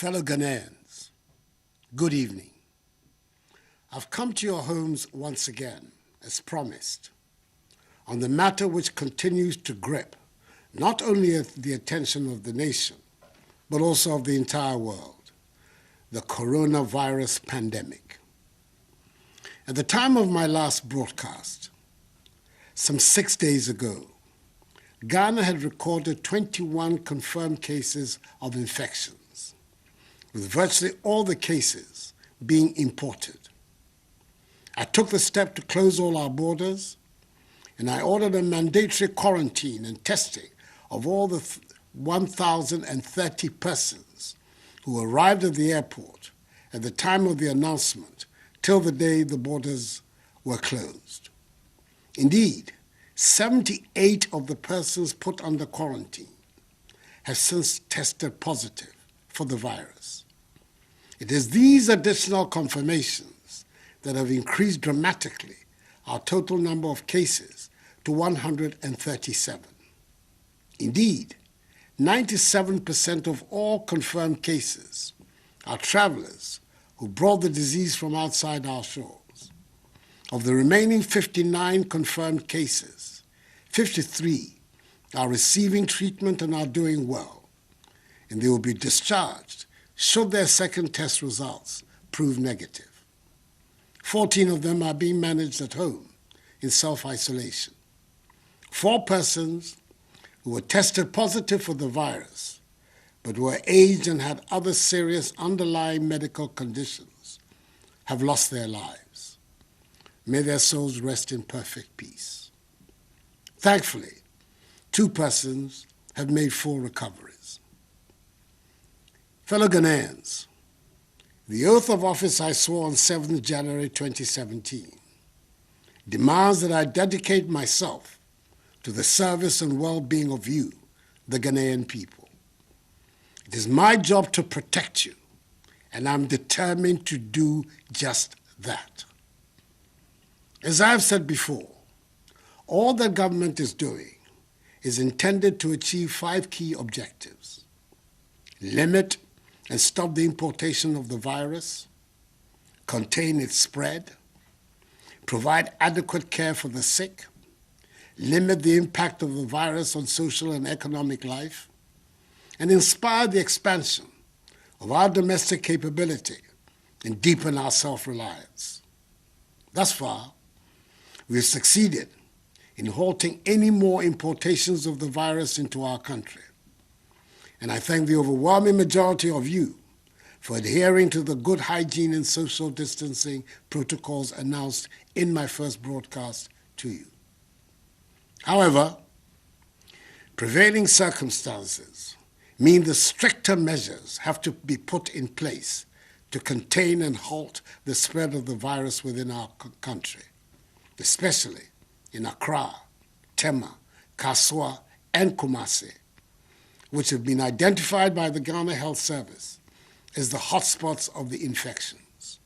Fellow Ghanaians, good evening. I've come to your homes once again, as promised, on the matter which continues to grip not only the attention of the nation, but also of the entire world, the coronavirus pandemic. At the time of my last broadcast, some 6 days ago, Ghana had recorded 21 confirmed cases of infections, with virtually all the cases being imported. I took the step to close all our borders, and I ordered a mandatory quarantine and testing of all the 1,030 persons who arrived at the airport at the time of the announcement till the day the borders were closed. Indeed, 78 of the persons put under quarantine have since tested positive for the virus. It is these additional confirmations that have increased dramatically our total number of cases to 137. Indeed, 97% of all confirmed cases are travelers who brought the disease from outside our shores. Of the remaining 59 confirmed cases, 53 are receiving treatment and are doing well, and they will be discharged should their second test results prove negative. 14 of them are being managed at home in self-isolation. 4 persons who were tested positive for the virus, but were aged and had other serious underlying medical conditions, have lost their lives. May their souls rest in perfect peace. Thankfully, 2 persons have made full recoveries. Fellow Ghanaians, the oath of office I swore on 7th January 2017 demands that I dedicate myself to the service and well-being of you, the Ghanaian people. It is my job to protect you, and I'm determined to do just that. As I've said before, all that government is doing is intended to achieve 5 key objectives: limit and stop the importation of the virus, contain its spread, provide adequate care for the sick, limit the impact of the virus on social and economic life, and inspire the expansion of our domestic capability and deepen our self-reliance. Thus far, we have succeeded in halting any more importations of the virus into our country. And I thank the overwhelming majority of you for adhering to the good hygiene and social distancing protocols announced in my first broadcast to you. However, prevailing circumstances mean the stricter measures have to be put in place to contain and halt the spread of the virus within our country, especially in Accra, Tema, Kasoa, and Kumasi, which have been identified by the Ghana Health Service as the hotspots of the infections.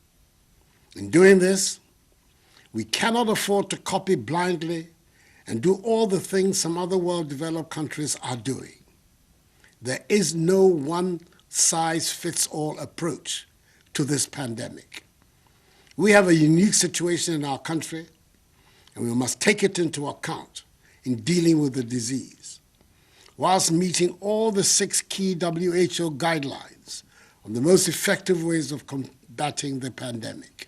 In doing this, we cannot afford to copy blindly and do all the things some other well-developed countries are doing. There is no one-size-fits-all approach to this pandemic. We have a unique situation in our country, and we must take it into account in dealing with the disease, whilst meeting all the 6 key WHO guidelines on the most effective ways of combating the pandemic.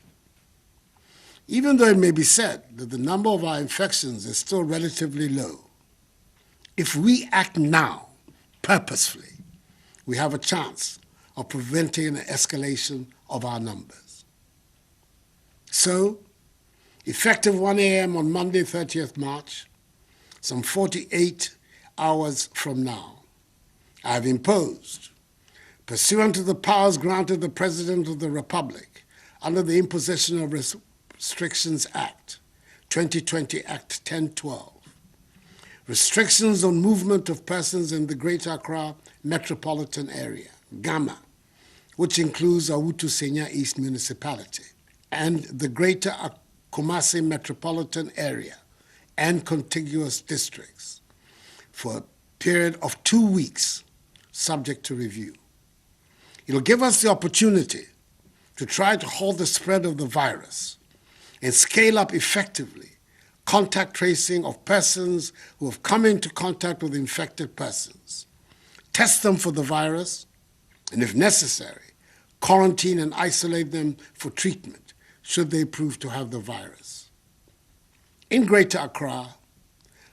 Even though it may be said that the number of our infections is still relatively low, if we act now, purposefully, we have a chance of preventing an escalation of our numbers. So, effective 1 a.m. on Monday, 30th March, some 48 hours from now, I have imposed, pursuant to the powers granted the President of the Republic under the Imposition of Restrictions Act, 2020 Act 1012, restrictions on movement of persons in the Greater Accra metropolitan area, GAMA, which includes Awutu Senya East Municipality, and the Greater Kumasi metropolitan area and contiguous districts for a period of 2 weeks, subject to review. It'll give us the opportunity to try to halt the spread of the virus and scale up effectively contact tracing of persons who have come into contact with infected persons, test them for the virus, and if necessary, quarantine and isolate them for treatment should they prove to have the virus. In Greater Accra,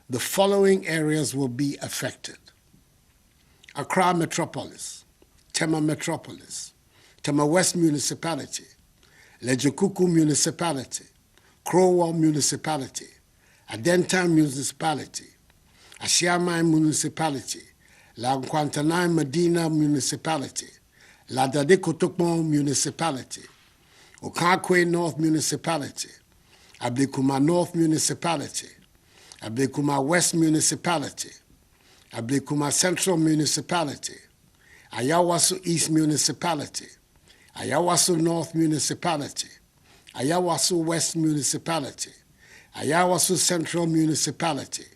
the following areas will be affected: Accra Metropolis, Tema Metropolis, Tema West Municipality, Lejokuku Municipality, Krowa Municipality, Adentan Municipality, Ashiamai Municipality, La Nkwantanai Medina Municipality, La Dadekotokmo Municipality, Okakwe North Municipality, Ablekuma North Municipality, Ablekuma West Municipality, Ablekuma Central Municipality, Ayawaso East Municipality, Ayawaso North Municipality, Ayawaso West Municipality, Ayawaso Central Municipality,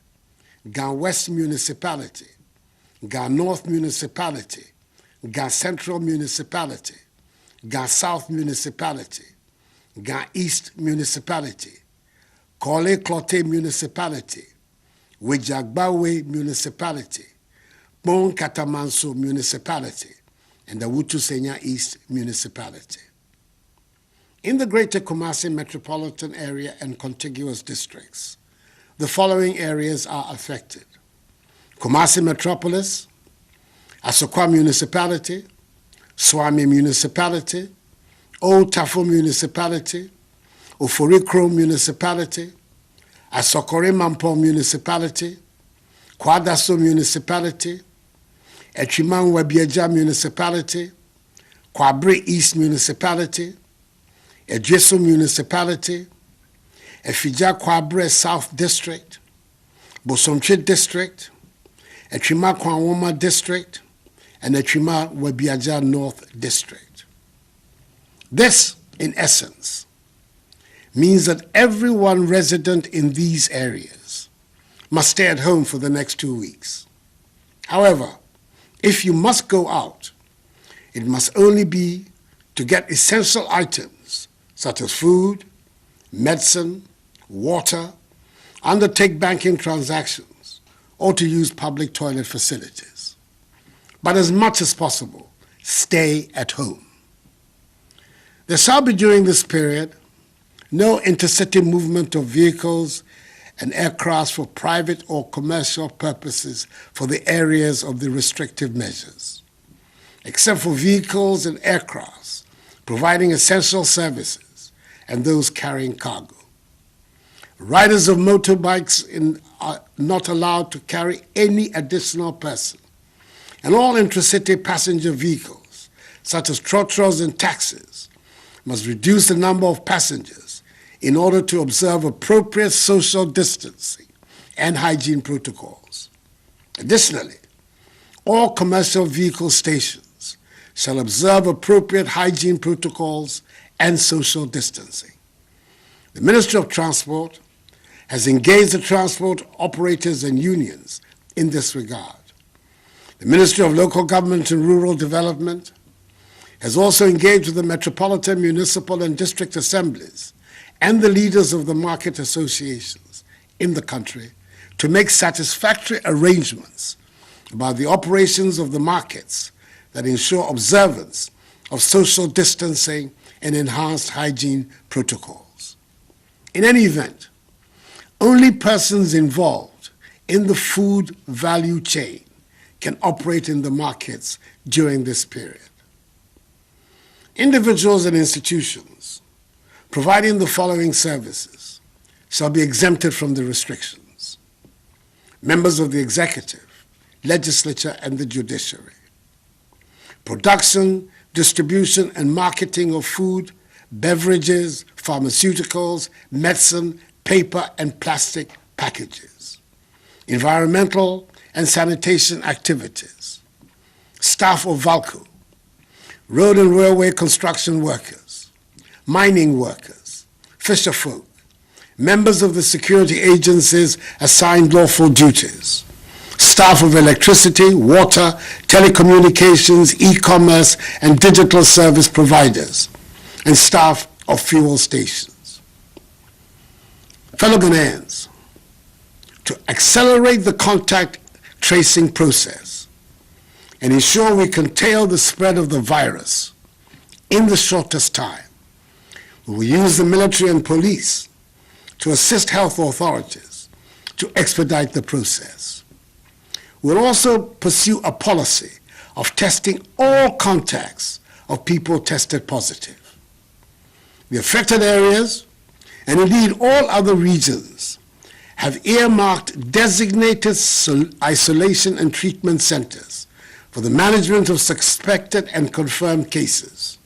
Gan West Municipality, Gan North Municipality, Gan Central Municipality, Gan South Municipality, Gan East Municipality, Kole Klote Municipality, Wejagbawe Municipality, Bon Katamanso Municipality, and the Wutusenya East Municipality. In the Greater Kumasi Metropolitan Area and contiguous districts, the following areas are affected: Kumasi Metropolis, Asokwa Municipality, Swami Municipality, Old Tafo Municipality, Oforikro Municipality, Asokore Mampo Municipality, Kwadaso Municipality, Echiman Wabieja Municipality, Kwabre East Municipality, Ejeso Municipality, Efija Kwabre South District, Bosomche District, Echima Kwanwoma District, and Echima Wabiaja North District. This, in essence, means that everyone resident in these areas must stay at home for the next 2 weeks. However, if you must go out, it must only be to get essential items such as food, medicine, water, undertake banking transactions, or to use public toilet facilities. But as much as possible, stay at home. There shall be during this period no intercity movement of vehicles and aircraft for private or commercial purposes for the areas of the restrictive measures, except for vehicles and aircrafts providing essential services and those carrying cargo. Riders of motorbikes are not allowed to carry any additional person, and all intracity passenger vehicles, such as trotros and taxis, must reduce the number of passengers in order to observe appropriate social distancing and hygiene protocols. Additionally, all commercial vehicle stations shall observe appropriate hygiene protocols and social distancing. The Ministry of Transport has engaged the transport operators and unions in this regard. The Ministry of Local Government and Rural Development has also engaged with the metropolitan, municipal, and district assemblies and the leaders of the market associations in the country to make satisfactory arrangements about the operations of the markets that ensure observance of social distancing and enhanced hygiene protocols. In any event, only persons involved in the food value chain can operate in the markets during this period. Individuals and institutions providing the following services shall be exempted from the restrictions: members of the executive, legislature, and the judiciary. Production, distribution, and marketing of food, beverages, pharmaceuticals, medicine, paper, and plastic packages. Environmental and sanitation activities. Staff of VALCO, road and railway construction workers, mining workers, fisherfolk, members of the security agencies assigned lawful duties, staff of electricity, water, telecommunications, e-commerce, and digital service providers, and staff of fuel stations. Fellow Ghanaians, to accelerate the contact tracing process and ensure we contain the spread of the virus in the shortest time, we will use the military and police to assist health authorities to expedite the process. We'll also pursue a policy of testing all contacts of people tested positive. The affected areas, and indeed all other regions, have earmarked designated isolation and treatment centers for the management of suspected and confirmed cases,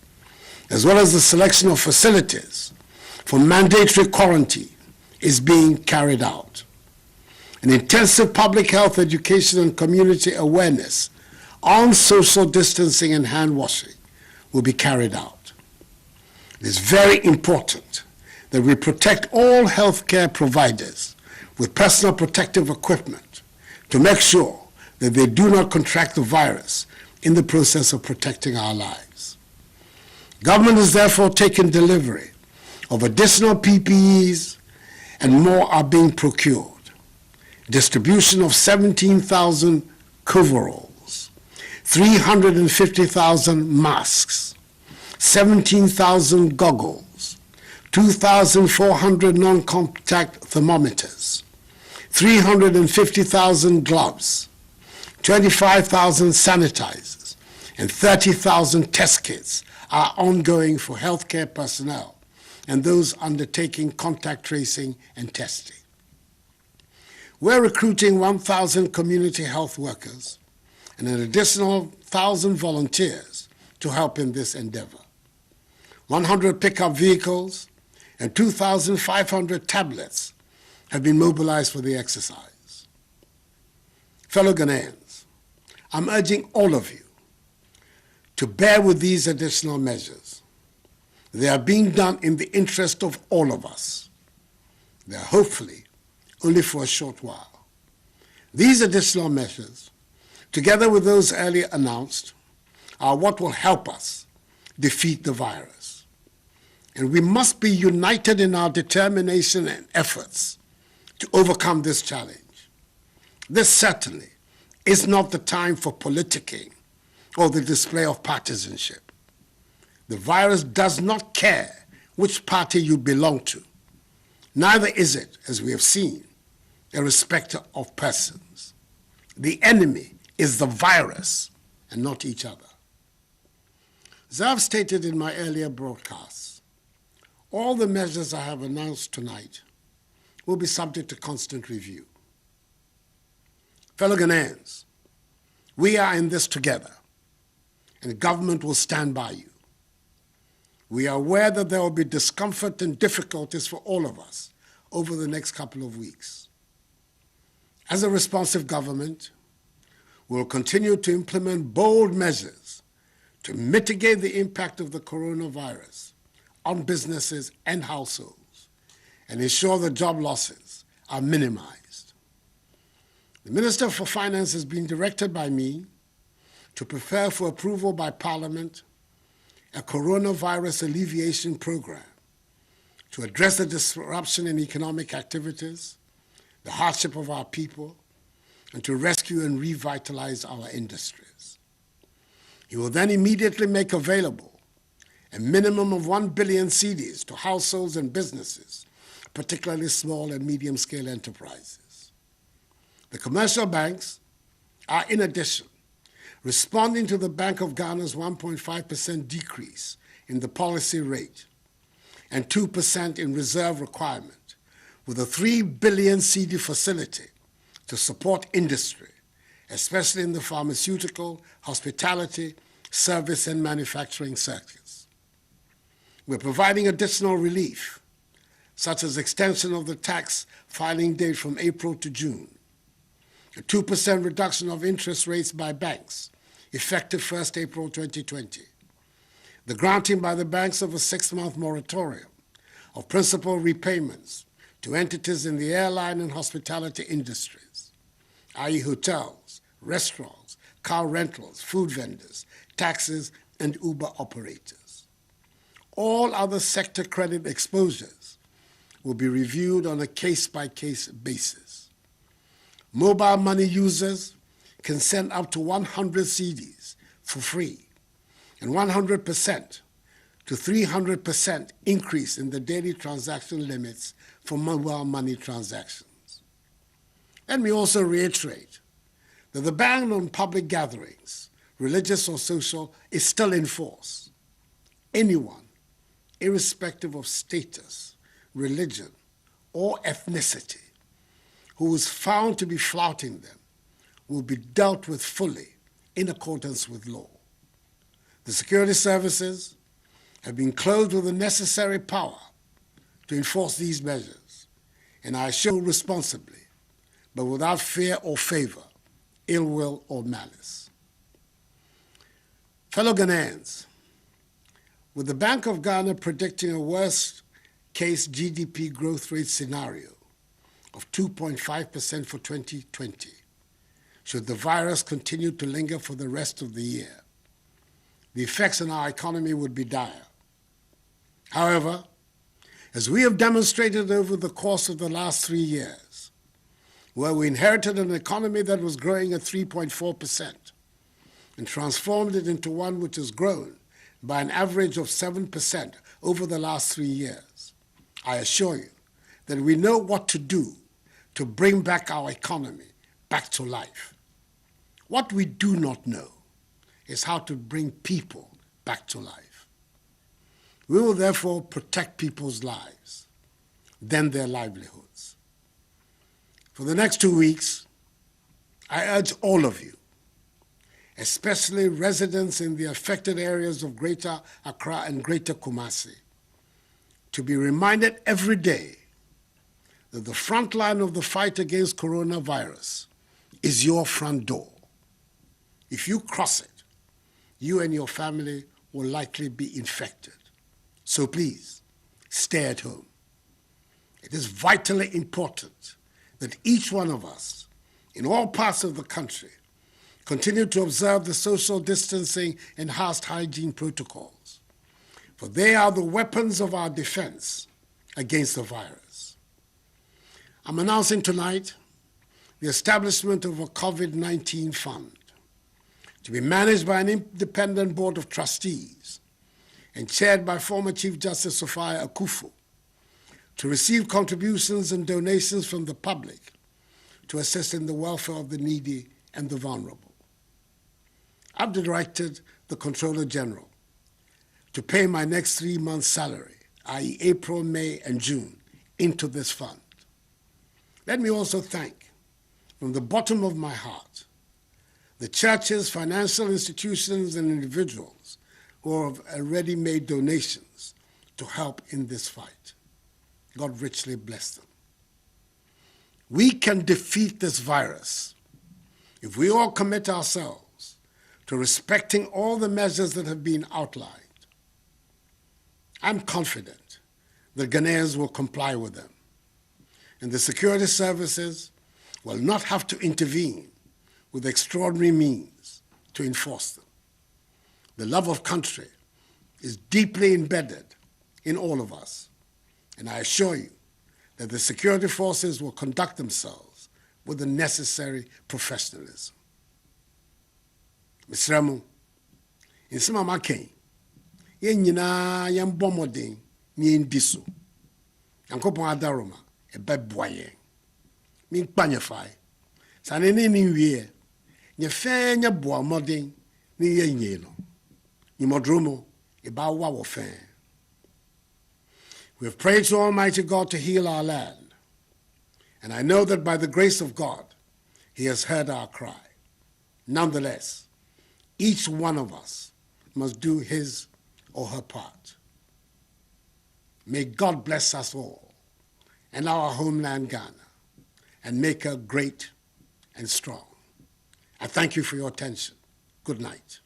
as well as the selection of facilities for mandatory quarantine is being carried out. An intensive public health education and community awareness on social distancing and hand washing will be carried out. It is very important that we protect all healthcare providers with personal protective equipment to make sure that they do not contract the virus in the process of protecting our lives. Government has therefore taken delivery of additional PPEs, and more are being procured. Distribution of 17,000 coveralls, 350,000 masks, 17,000 goggles, 2,400 non-contact thermometers, 350,000 gloves, 25,000 sanitizers, and 30,000 test kits are ongoing for healthcare personnel and those undertaking contact tracing and testing. We're recruiting 1,000 community health workers and an additional 1,000 volunteers to help in this endeavor. 100 pickup vehicles and 2,500 tablets have been mobilized for the exercise. Fellow Ghanaians, I'm urging all of you to bear with these additional measures. They are being done in the interest of all of us. They are hopefully only for a short while. These additional measures, together with those earlier announced, are what will help us defeat the virus. And we must be united in our determination and efforts to overcome this challenge. This certainly is not the time for politicking or the display of partisanship. The virus does not care which party you belong to. Neither is it, as we have seen, a respecter of persons. The enemy is the virus and not each other. As I've stated in my earlier broadcasts, all the measures I have announced tonight will be subject to constant review. Fellow Ghanaians, we are in this together, and government will stand by you. We are aware that there will be discomfort and difficulties for all of us over the next couple of weeks. As a responsive government, we will continue to implement bold measures to mitigate the impact of the coronavirus on businesses and households and ensure that job losses are minimized. The Minister for Finance has been directed by me to prepare for approval by Parliament a coronavirus alleviation program to address the disruption in economic activities, the hardship of our people, and to rescue and revitalize our industries. He will then immediately make available a minimum of 1 billion cedis to households and businesses, particularly small and medium-scale enterprises. The commercial banks are, in addition, responding to the Bank of Ghana's 1.5% decrease in the policy rate and 2% in reserve requirement, with a 3 billion cedi facility to support industry, especially in the pharmaceutical, hospitality, service, and manufacturing sectors. We're providing additional relief, such as extension of the tax filing date from April to June, a 2% reduction of interest rates by banks, effective 1st April 2020, the granting by the banks of a 6-month moratorium of principal repayments to entities in the airline and hospitality industries, i.e. hotels, restaurants, car rentals, food vendors, taxis, and Uber operators. All other sector credit exposures will be reviewed on a case-by-case basis. Mobile money users can send up to 100 cedis for free, and 100% to 300% increase in the daily transaction limits for mobile money transactions. Let me also reiterate that the ban on public gatherings, religious or social, is still in force. Anyone, irrespective of status, religion, or ethnicity, who is found to be flouting them will be dealt with fully in accordance with law. The security services have been clothed with the necessary power to enforce these measures, and I assure responsibly, but without fear or favor, ill will or malice. Fellow Ghanaians, with the Bank of Ghana predicting a worst-case GDP growth rate scenario of 2.5% for 2020, should the virus continue to linger for the rest of the year, the effects on our economy would be dire. However, as we have demonstrated over the course of the last 3 years, where we inherited an economy that was growing at 3.4% and transformed it into one which has grown by an average of 7% over the last 3 years, I assure you that we know what to do to bring back our economy back to life. What we do not know is how to bring people back to life. We will therefore protect people's lives, then their livelihoods. For the next 2 weeks, I urge all of you, especially residents in the affected areas of Greater Accra and Greater Kumasi, to be reminded every day that the front line of the fight against coronavirus is your front door. If you cross it, you and your family will likely be infected. So please, stay at home. It is vitally important that each one of us, in all parts of the country, continue to observe the social distancing and house hygiene protocols, for they are the weapons of our defense against the virus. I'm announcing tonight the establishment of a COVID-19 fund to be managed by an independent board of trustees and chaired by former Chief Justice Sophia Akufo, to receive contributions and donations from the public to assist in the welfare of the needy and the vulnerable. I've directed the Controller General to pay my next 3 months' salary, i.e. April, May, and June, into this fund. Let me also thank, from the bottom of my heart, the churches, financial institutions, and individuals who have already made donations to help in this fight. God richly bless them. We can defeat this virus if we all commit ourselves to respecting all the measures that have been outlined. I'm confident that Ghanaians will comply with them, and the security services will not have to intervene with extraordinary means to enforce them. The love of country is deeply embedded in all of us, and I assure you that the security forces will conduct themselves with the necessary professionalism. Mr. Ramo, in some of my yen nyinaa yen bomodin ni ndiso. Yankopon adaroma e beboa yen. Min kpanyefai. Sanene ni wie nye fe nye boa modin ni yenye no. Ni modromo e ba wa wo fe. We have prayed to Almighty God to heal our land, and I know that by the grace of God, He has heard our cry. Nonetheless, each one of us must do his or her part. May God bless us all and our homeland Ghana and make her great and strong. I thank you for your attention. Good night.